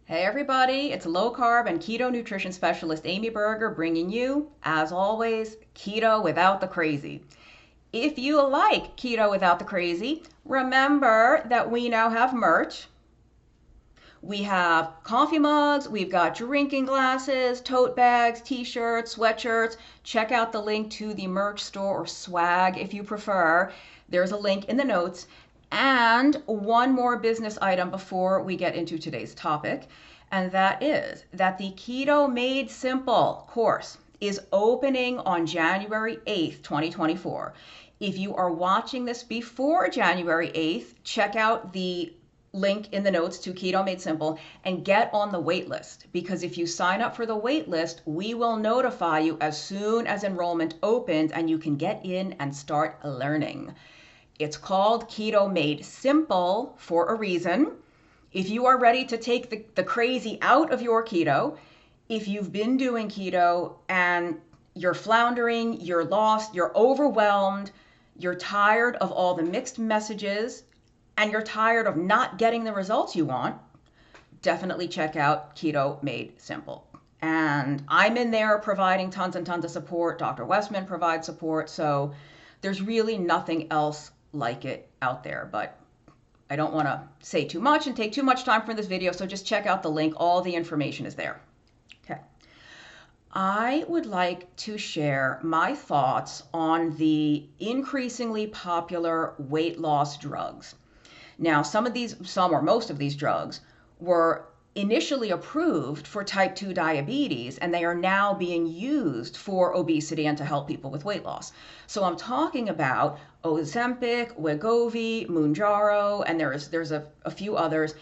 Hey everybody, it's low carb and keto nutrition specialist Amy Berger bringing you, as always, keto without the crazy. If you like keto without the crazy, remember that we now have merch. We have coffee mugs, we've got drinking glasses, tote bags, t-shirts, sweatshirts. Check out the link to the merch store or swag if you prefer. There's a link in the notes. And one more business item before we get into today's topic, and that is that the Keto Made Simple course is opening on January 8th, 2024. If you are watching this before January 8th, check out the link in the notes to Keto Made Simple and get on the wait list, because if you sign up for the wait list, we will notify you as soon as enrollment opens and you can get in and start learning. It's called Keto Made Simple for a reason. If you are ready to take the crazy out of your keto, if you've been doing keto and you're floundering, you're lost, you're overwhelmed, you're tired of all the mixed messages, and you're tired of not getting the results you want, definitely check out Keto Made Simple. And I'm in there providing tons and tons of support. Dr. Westman provides support. So there's really nothing else like it out there, but I don't want to say too much and take too much time for this video, so just check out the link. All the information is there. Okay. I would like to share my thoughts on the increasingly popular weight loss drugs. Now, some or most of these drugs were initially approved for type 2 diabetes, and they are now being used for obesity and to help people with weight loss. So I'm talking about Ozempic, Wegovy, Mounjaro, and there's a few others.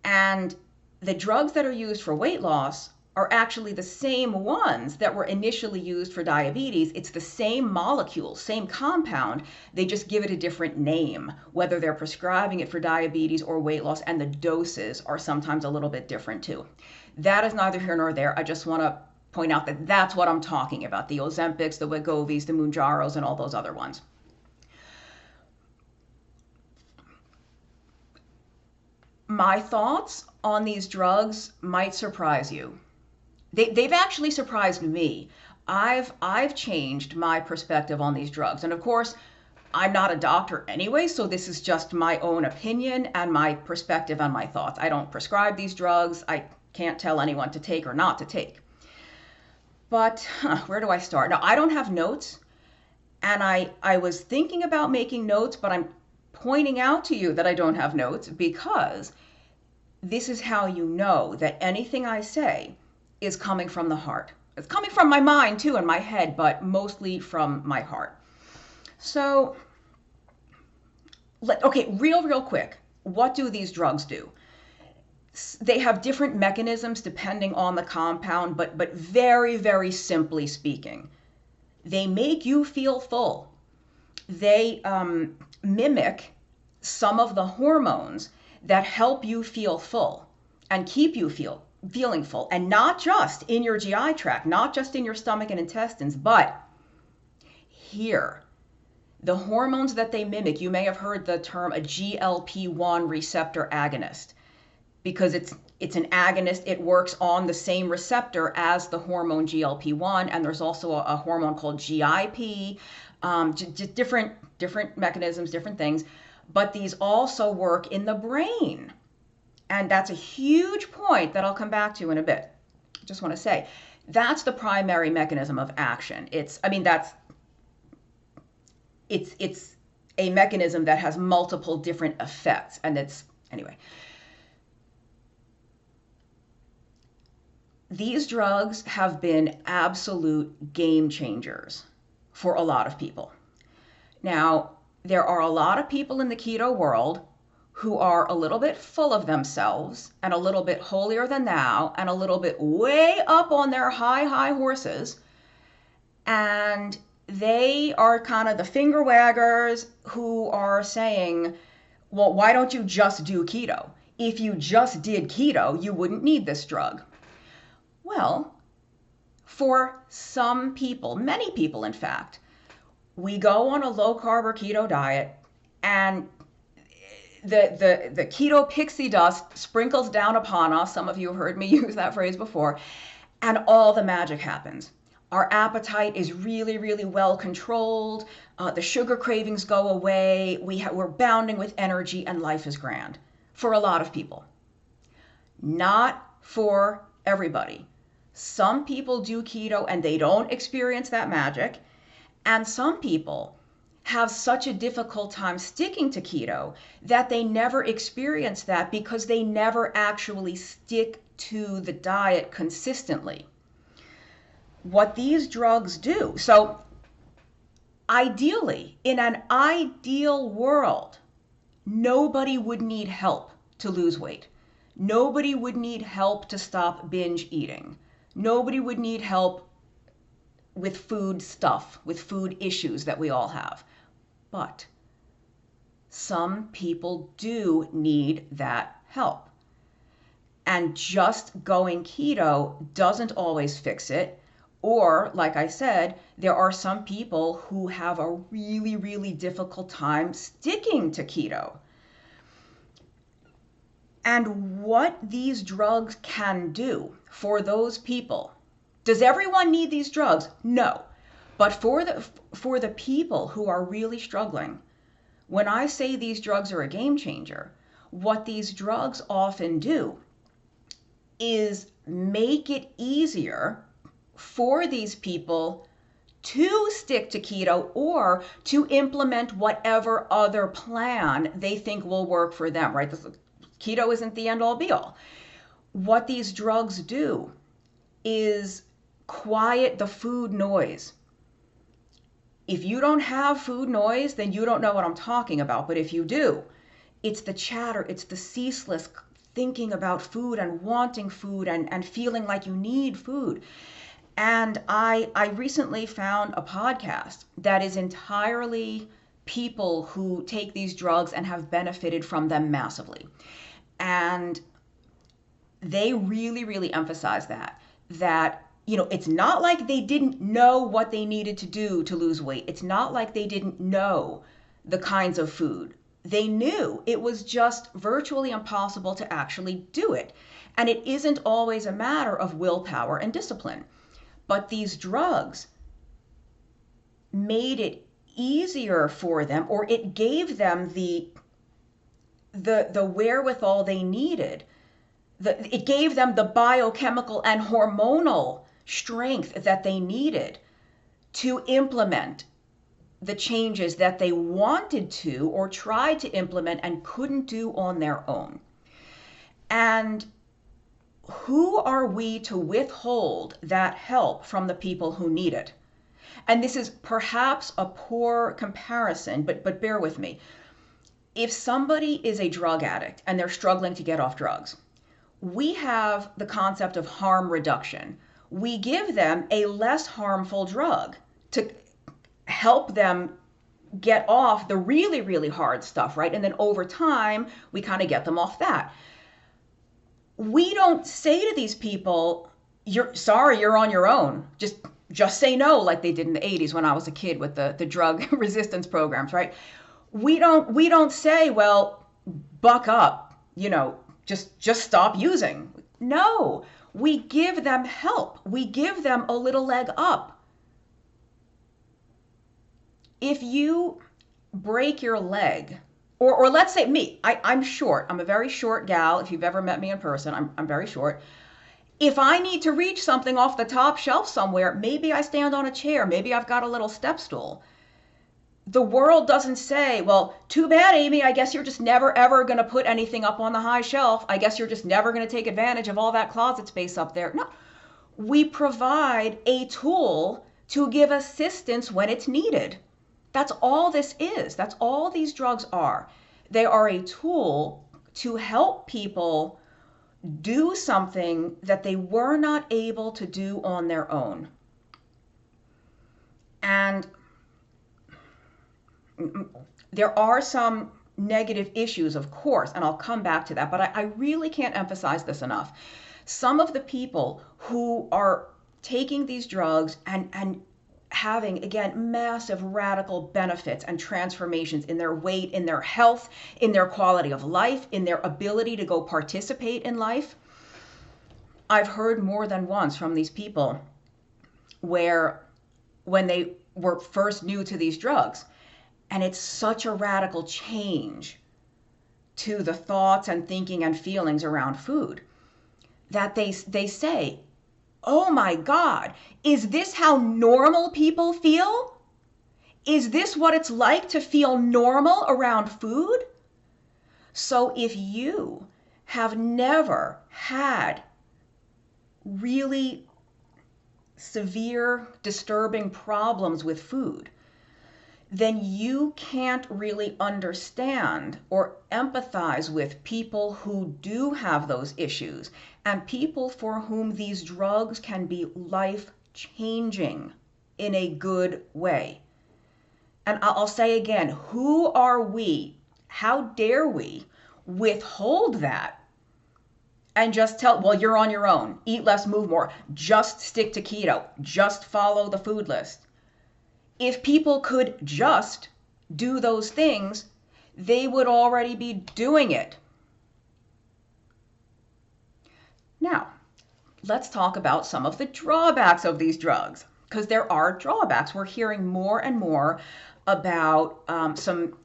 And the drugs that are used for weight loss are actually the same ones that were initially used for diabetes. It's the same molecule, same compound. They just give it a different name, whether they're prescribing it for diabetes or weight loss, and the doses are sometimes a little bit different too. That is neither here nor there. I just want to point out that that's what I'm talking about, the Ozempics, the Wegovys, the Mounjaros, and all those other ones. My thoughts on these drugs might surprise you. They've actually surprised me. I've changed my perspective on these drugs. And of course, I'm not a doctor anyway, so this is just my own opinion and my perspective and my thoughts. I don't prescribe these drugs. I can't tell anyone to take or not to take. But where do I start? Now, I don't have notes, and I was thinking about making notes, but I'm pointing out to you that I don't have notes, because this is how you know that anything I say is coming from the heart. It's coming from my mind too, and my head, but mostly from my heart. So, okay, real quick, what do these drugs do? They have different mechanisms depending on the compound, but very simply speaking, they make you feel full. They mimic some of the hormones that help you feel full and keep you feeling full, and not just in your GI tract, not just in your stomach and intestines, but here. The hormones that they mimic, you may have heard the term a GLP-1 receptor agonist, because it's an agonist. It works on the same receptor as the hormone GLP-1, and there's also a hormone called GIP, different mechanisms, different things, but these also work in the brain. And that's a huge point that I'll come back to in a bit. Just want to say, that's the primary mechanism of action. It's a mechanism that has multiple different effects. And anyway. These drugs have been absolute game changers for a lot of people. Now, there are a lot of people in the keto world who are a little bit full of themselves and a little bit holier than thou and a little bit way up on their high horses. And they are kind of the finger waggers who are saying, well, why don't you just do keto? If you just did keto, you wouldn't need this drug. Well, for some people, many people in fact, we go on a low carb or keto diet, and the keto pixie dust sprinkles down upon us. Some of you have heard me use that phrase before, and all the magic happens. Our appetite is really, really well controlled. The sugar cravings go away. We're bounding with energy, and life is grand for a lot of people. Not for everybody. Some people do keto and they don't experience that magic. And some people have such a difficult time sticking to keto that they never experience that because they never actually stick to the diet consistently. What these drugs do, so ideally, in an ideal world, nobody would need help to lose weight. Nobody would need help to stop binge eating. Nobody would need help with food stuff, with food issues that we all have. But some people do need that help. And just going keto doesn't always fix it. Or, like I said, there are some people who have a really, really difficult time sticking to keto. And what these drugs can do for those people. Does everyone need these drugs? No. But for the people who are really struggling, when I say these drugs are a game changer, what these drugs often do is make it easier for these people to stick to keto or to implement whatever other plan they think will work for them, right? Keto isn't the end all be all. What these drugs do is quiet the food noise. If you don't have food noise, then you don't know what I'm talking about. But if you do, it's the chatter, it's the ceaseless thinking about food and wanting food and feeling like you need food. And I recently found a podcast that is entirely people who take these drugs and have benefited from them massively. And they really, really emphasize that, you know, it's not like they didn't know what they needed to do to lose weight. It's not like they didn't know the kinds of food. They knew. It was just virtually impossible to actually do it. And it isn't always a matter of willpower and discipline. But these drugs made it easier for them, or it gave them the wherewithal they needed. It gave them the biochemical and hormonal strength that they needed to implement the changes that they wanted to or tried to implement and couldn't do on their own. And who are we to withhold that help from the people who need it? And this is perhaps a poor comparison, but bear with me. If somebody is a drug addict and they're struggling to get off drugs, we have the concept of harm reduction. We give them a less harmful drug to help them get off the really, really hard stuff, right? And then over time, we kind of get them off that. We don't say to these people, you're sorry, you're on your own. Just say no, like they did in the 80s when I was a kid with the drug resistance programs, right? We don't say, well, buck up, you know, just stop using. No, we give them help. We give them a little leg up. If you break your leg, or let's say me, I'm short. I'm a very short gal. If you've ever met me in person, I'm very short. If I need to reach something off the top shelf somewhere, maybe I stand on a chair. Maybe I've got a little step stool. The world doesn't say, well, too bad, Amy. I guess you're just never, ever going to put anything up on the high shelf. I guess you're just never going to take advantage of all that closet space up there. No, we provide a tool to give assistance when it's needed. That's all this is. That's all these drugs are. They are a tool to help people do something that they were not able to do on their own. And there are some negative issues, of course, and I'll come back to that, but I really can't emphasize this enough. Some of the people who are taking these drugs and having, again, massive radical benefits and transformations in their weight, in their health, in their quality of life, in their ability to go participate in life. I've heard more than once from these people where when they were first new to these drugs, and it's such a radical change to the thoughts and thinking and feelings around food, that they say, oh my God, is this how normal people feel? Is this what it's like to feel normal around food? So if you have never had really severe, disturbing problems with food, then you can't really understand or empathize with people who do have those issues and people for whom these drugs can be life-changing in a good way. And I'll say again, who are we? How dare we withhold that and just tell, well, you're on your own. Eat less, move more. Just stick to keto. Just follow the food list. If people could just do those things, they would already be doing it. Now, let's talk about some of the drawbacks of these drugs, because there are drawbacks. We're hearing more and more about some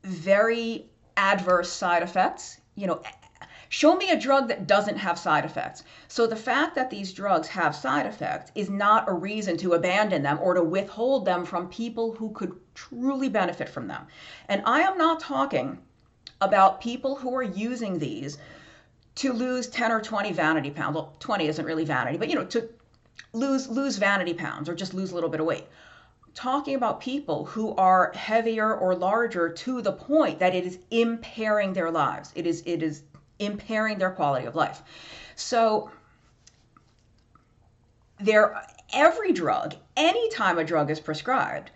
very adverse side effects. Show me a drug that doesn't have side effects. So the fact that these drugs have side effects is not a reason to abandon them or to withhold them from people who could truly benefit from them. And I am not talking about people who are using these to lose 10 or 20 vanity pounds. Well, 20 isn't really vanity, but to lose vanity pounds or just lose a little bit of weight. Talking about people who are heavier or larger to the point that it is impairing their lives. It is impairing their quality of life. So every drug, anytime a drug is prescribed,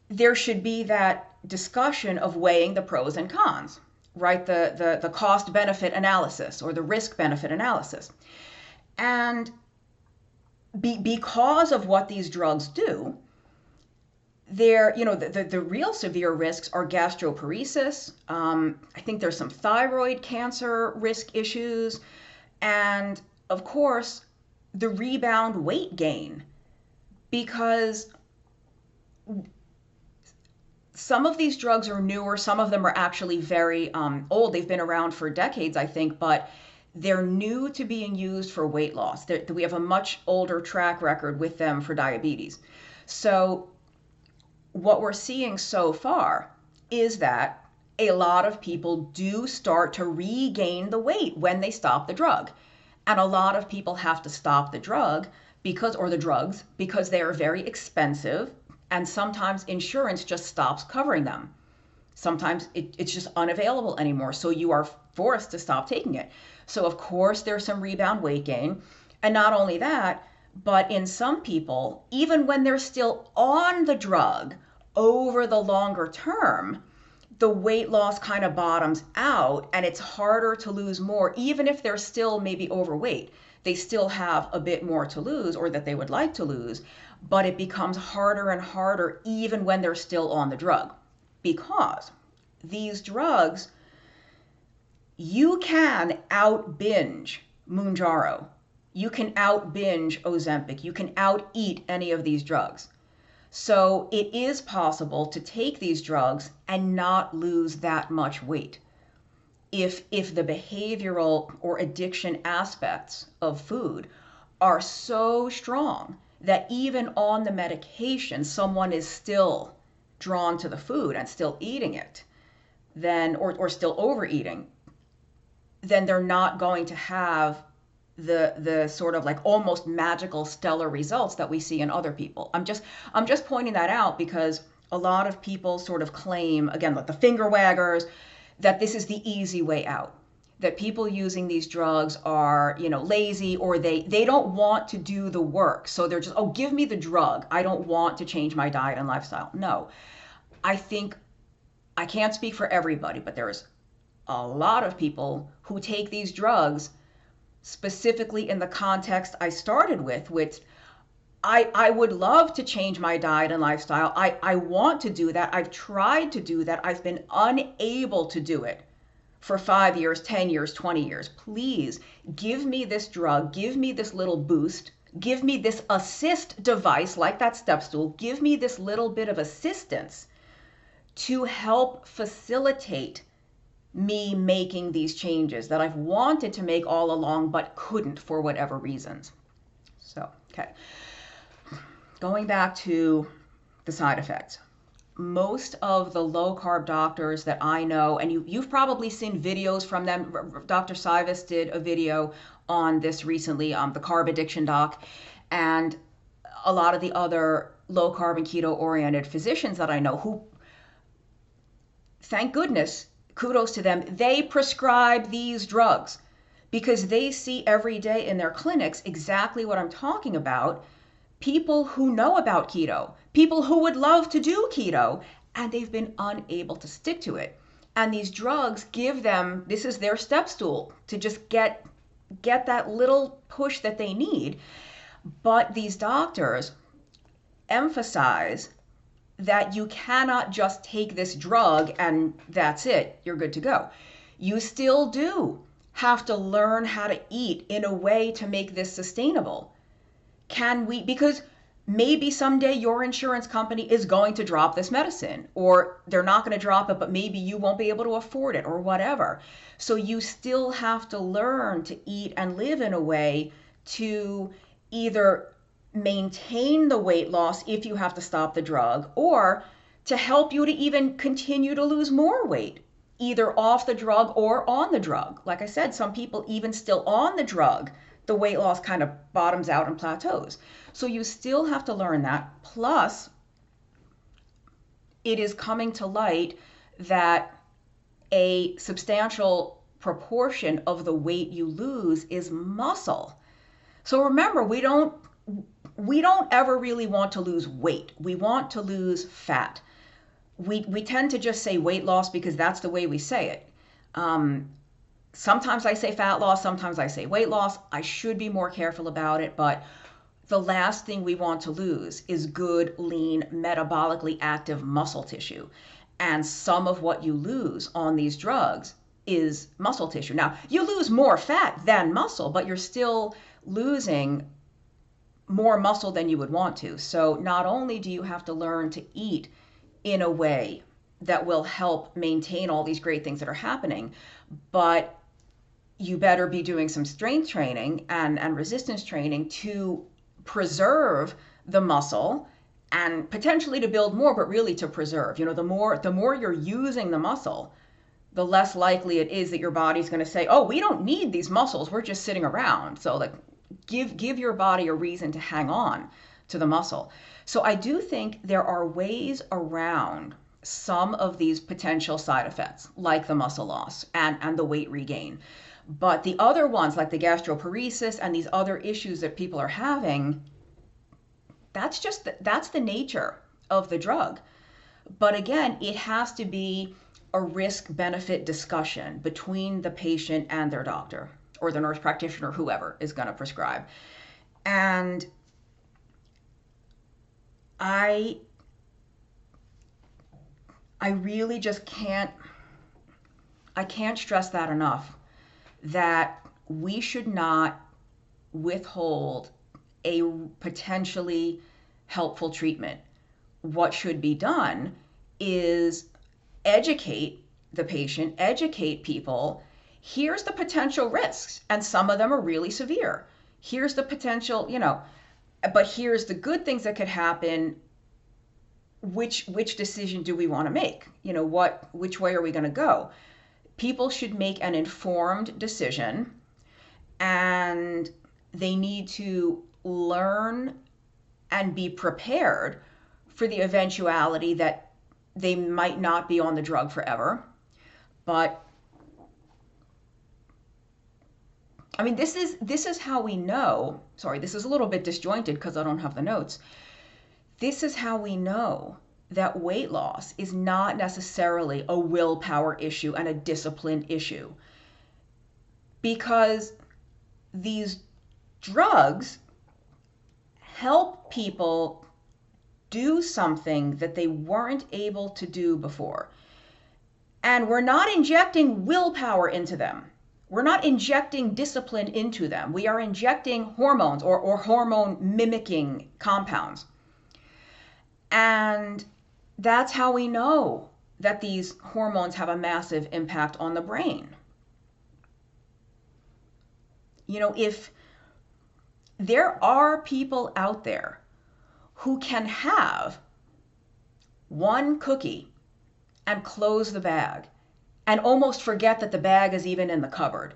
there should be that discussion of weighing the pros and cons, right? The cost benefit analysis or the risk benefit analysis. And because of what these drugs do, the real severe risks are gastroparesis. I think there's some thyroid cancer risk issues. And of course, the rebound weight gain, because some of these drugs are newer. Some of them are actually very old. They've been around for decades, I think, but they're new to being used for weight loss. We have a much older track record with them for diabetes. So what we're seeing so far is that a lot of people do start to regain the weight when they stop the drug. And a lot of people have to stop the drug or the drugs because they are very expensive, and sometimes insurance just stops covering them. Sometimes it's just unavailable anymore, so you are forced to stop taking it. So of course there's some rebound weight gain. And not only that, but in some people, even when they're still on the drug, over the longer term, the weight loss kind of bottoms out and it's harder to lose more. Even if they're still maybe overweight, they still have a bit more to lose or that they would like to lose, but it becomes harder and harder even when they're still on the drug. Because these drugs, you can out binge Mounjaro. You can out binge Ozempic. You can out eat any of these drugs. So it is possible to take these drugs and not lose that much weight if the behavioral or addiction aspects of food are so strong that even on the medication, someone is still drawn to the food and still eating it, then or still overeating, then they're not going to have the sort of like almost magical stellar results that we see in other people. I'm just pointing that out because a lot of people sort of claim, again, like the finger waggers, that this is the easy way out. That people using these drugs are, lazy, or they don't want to do the work. So they're just, oh, give me the drug. I don't want to change my diet and lifestyle. No, I think I can't speak for everybody, but there's a lot of people who take these drugs specifically in the context I started with, which I would love to change my diet and lifestyle. I want to do that. I've tried to do that. I've been unable to do it for 5 years, 10 years, 20 years. Please give me this drug. Give me this little boost. Give me this assist device like that step stool. Give me this little bit of assistance to help facilitate me making these changes that I've wanted to make all along but couldn't for whatever reasons. So, okay. Going back to the side effects. Most of the low carb doctors that I know, and you've probably seen videos from them. Dr. Sivas did a video on this recently, the carb addiction doc, and a lot of the other low carb and keto oriented physicians that I know who, thank goodness, kudos to them, they prescribe these drugs because they see every day in their clinics exactly what I'm talking about. People who know about keto, people who would love to do keto, and they've been unable to stick to it. And these drugs give them, this is their step stool to just get that little push that they need. But these doctors emphasize that you cannot just take this drug and that's it, you're good to go. You still do have to learn how to eat in a way to make this sustainable. Can we, because maybe someday your insurance company is going to drop this medicine, or they're not going to drop it, but maybe you won't be able to afford it or whatever. So you still have to learn to eat and live in a way to either maintain the weight loss if you have to stop the drug, or to help you to even continue to lose more weight, either off the drug or on the drug. Like I said, some people even still on the drug, the weight loss kind of bottoms out and plateaus. So you still have to learn that. Plus, it is coming to light that a substantial proportion of the weight you lose is muscle. So remember, we don't ever really want to lose weight. We want to lose fat. We tend to just say weight loss because that's the way we say it. Sometimes I say fat loss, sometimes I say weight loss. I should be more careful about it, but the last thing we want to lose is good, lean, metabolically active muscle tissue. And some of what you lose on these drugs is muscle tissue. Now, you lose more fat than muscle, but you're still losing more muscle than you would want to. So not only do you have to learn to eat in a way that will help maintain all these great things that are happening, but you better be doing some strength training and resistance training to preserve the muscle and potentially to build more, but really to preserve. You know, the more you're using the muscle, the less likely it is that your body's going to say, oh, we don't need these muscles, we're just sitting around. So like give your body a reason to hang on to the muscle. So I do think there are ways around some of these potential side effects, like the muscle loss and the weight regain. But the other ones, like the gastroparesis and these other issues that people are having, that's the nature of the drug. But again, it has to be a risk-benefit discussion between the patient and their doctor or the nurse practitioner, whoever is going to prescribe. And I really just can't stress that enough, that we should not withhold a potentially helpful treatment. What should be done is educate the patient, educate people. Here's the potential risks, and some of them are really severe. Here's the potential, but here's the good things that could happen. Which decision do we want to make? Which way are we going to go? People should make an informed decision, and they need to learn and be prepared for the eventuality that they might not be on the drug forever. But I mean, this is how we know. Sorry, this is a little bit disjointed because I don't have the notes. This is how we know that weight loss is not necessarily a willpower issue and a discipline issue, because these drugs help people do something that they weren't able to do before. And we're not injecting willpower into them. We're not injecting discipline into them. We are injecting hormones or hormone mimicking compounds. And that's how we know that these hormones have a massive impact on the brain. You know, if there are people out there who can have one cookie and close the bag and almost forget that the bag is even in the cupboard.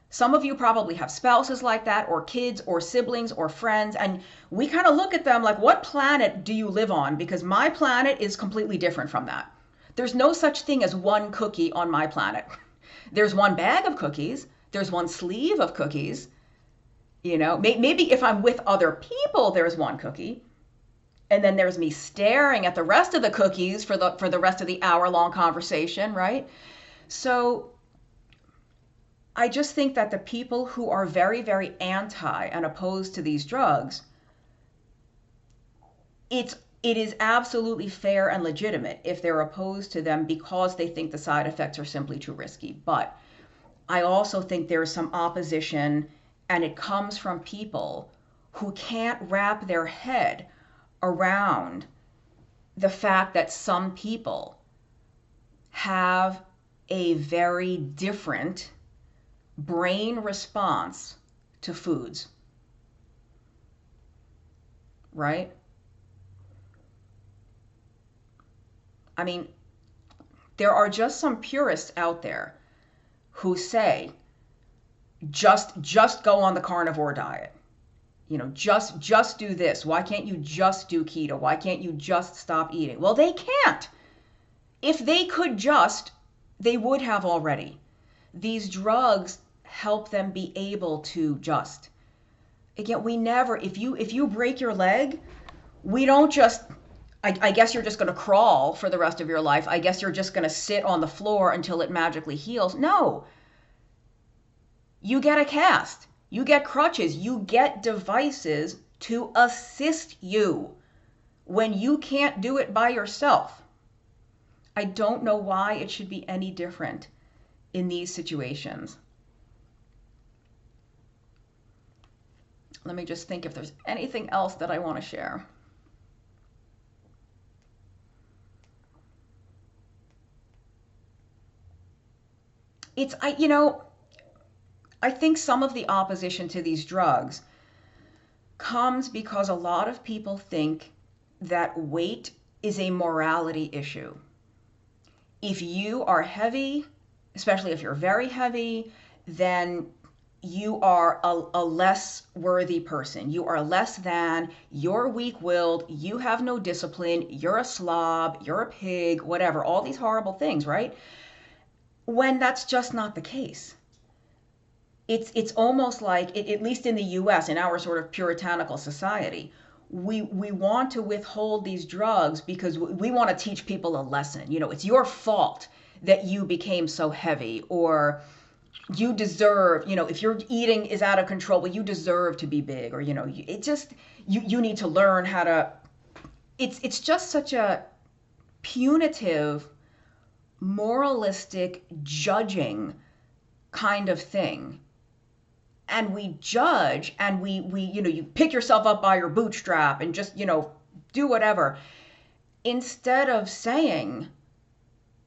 Some of you probably have spouses like that, or kids, or siblings, or friends, and we kind of look at them like, what planet do you live on? Because my planet is completely different from that. There's no such thing as one cookie on my planet. There's one bag of cookies. There's one sleeve of cookies. You know, maybe if I'm with other people, there's one cookie. And then there's me staring at the rest of the cookies for the rest of the hour-long conversation, right? So I just think that the people who are very, very anti and opposed to these drugs, it is absolutely fair and legitimate if they're opposed to them because they think the side effects are simply too risky. But I also think there is some opposition, and it comes from people who can't wrap their head around the fact that some people have a very different brain response to foods, right? I mean, there are just some purists out there who say, just go on the carnivore diet. You know, just do this. Why can't you just do keto? Why can't you just stop eating? Well, they can't. If they could just, they would have already. These drugs help them be able to just. Again, we never, if you break your leg, we don't just, I guess you're just going to crawl for the rest of your life. I guess you're just going to sit on the floor until it magically heals. No. You get a cast. You get crutches. You get devices to assist you when you can't do it by yourself. I don't know why it should be any different in these situations. Let me just think if there's anything else that I want to share. I think some of the opposition to these drugs comes because a lot of people think that weight is a morality issue. If you are heavy, especially if you're very heavy, then you are a less worthy person. You are less than, you're weak-willed, you have no discipline, you're a slob, you're a pig, whatever, all these horrible things, right? When that's just not the case. It's almost like, at least in the US, in our sort of puritanical society, we want to withhold these drugs because we want to teach people a lesson. You know, it's your fault that you became so heavy, or you deserve, if your eating is out of control, well, you deserve to be big, or, it just, you need to learn how to, it's just such a punitive, moralistic, judging kind of thing. And we judge, and we you pick yourself up by your bootstrap and just, do whatever. Instead of saying,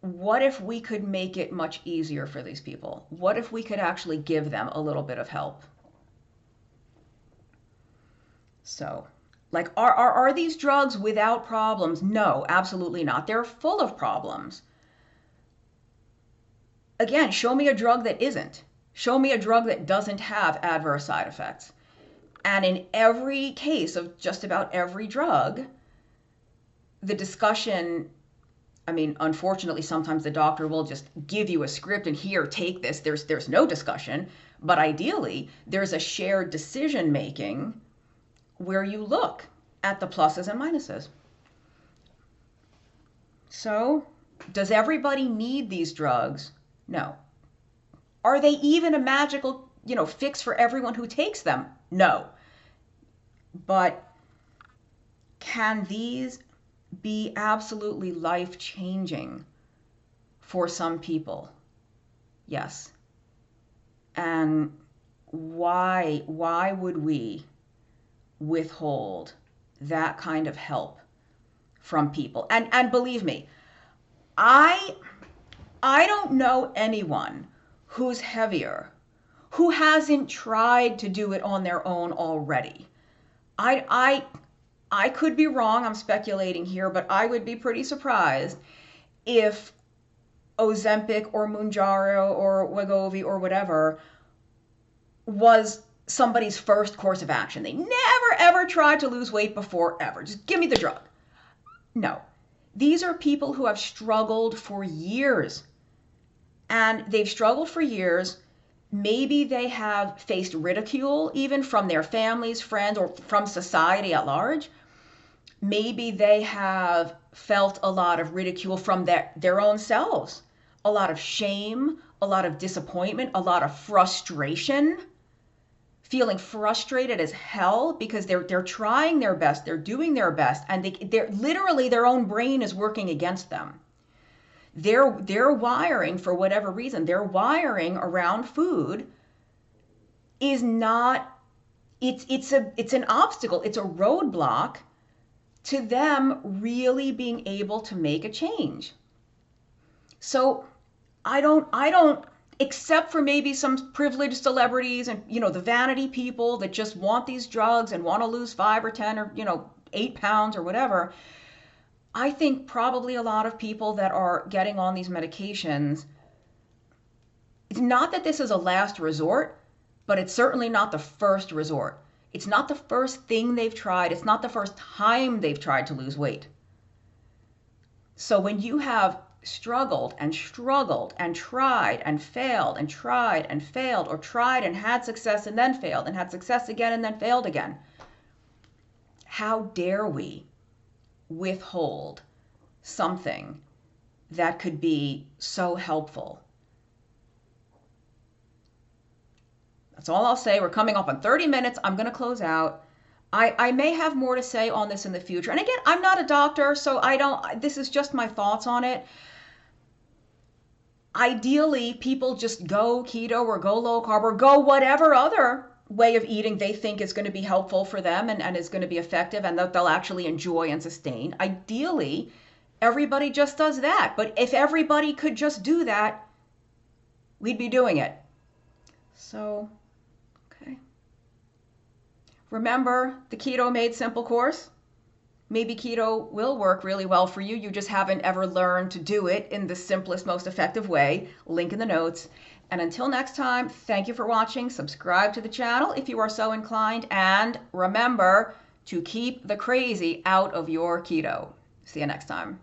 what if we could make it much easier for these people? What if we could actually give them a little bit of help? So, like, are these drugs without problems? No, absolutely not. They're full of problems. Again, show me a drug that isn't. Show me a drug that doesn't have adverse side effects. And in every case of just about every drug, the discussion, unfortunately, sometimes the doctor will just give you a script and here, take this. There's no discussion. But ideally, there's a shared decision making where you look at the pluses and minuses. So, does everybody need these drugs? No. Are they even a magical, fix for everyone who takes them? No. But can these be absolutely life-changing for some people? Yes. And why would we withhold that kind of help from people? And believe me, I don't know anyone who's heavier who hasn't tried to do it on their own already. I could be wrong, I'm speculating here, but I would be pretty surprised if Ozempic or Mounjaro or Wegovy or whatever was somebody's first course of action. They never ever tried to lose weight before, ever. Just give me the drug. No. These are people who have struggled for years. And they've struggled for years. Maybe they have faced ridicule even from their families, friends, or from society at large. Maybe they have felt a lot of ridicule from their own selves, a lot of shame, a lot of disappointment, a lot of frustration, feeling frustrated as hell because they're trying their best, they're doing their best, and they're literally their own brain is working against them. Their wiring, for whatever reason, their wiring around food is not, it's an obstacle, it's a roadblock to them really being able to make a change. So I don't, except for maybe some privileged celebrities and, the vanity people that just want these drugs and want to lose 5 or 10 or, 8 pounds or whatever, I think probably a lot of people that are getting on these medications, it's not that this is a last resort, but it's certainly not the first resort. It's not the first thing they've tried. It's not the first time they've tried to lose weight. So when you have struggled and tried and failed and tried and failed, or tried and had success and then failed and had success again and then failed again, how dare we withhold something that could be so helpful? That's all I'll say. We're coming up on 30 minutes. I'm going to close out. I may have more to say on this in the future. And again, I'm not a doctor, so this is just my thoughts on it. Ideally, people just go keto or go low carb or go whatever other way of eating they think is going to be helpful for them and is going to be effective and that they'll actually enjoy and sustain. Ideally, everybody just does that. But if everybody could just do that, we'd be doing it. So, okay. Remember the Keto Made Simple course? Maybe keto will work really well for you. You just haven't ever learned to do it in the simplest, most effective way. Link in the notes. And until next time, thank you for watching. Subscribe to the channel if you are so inclined. And remember to keep the crazy out of your keto. See you next time.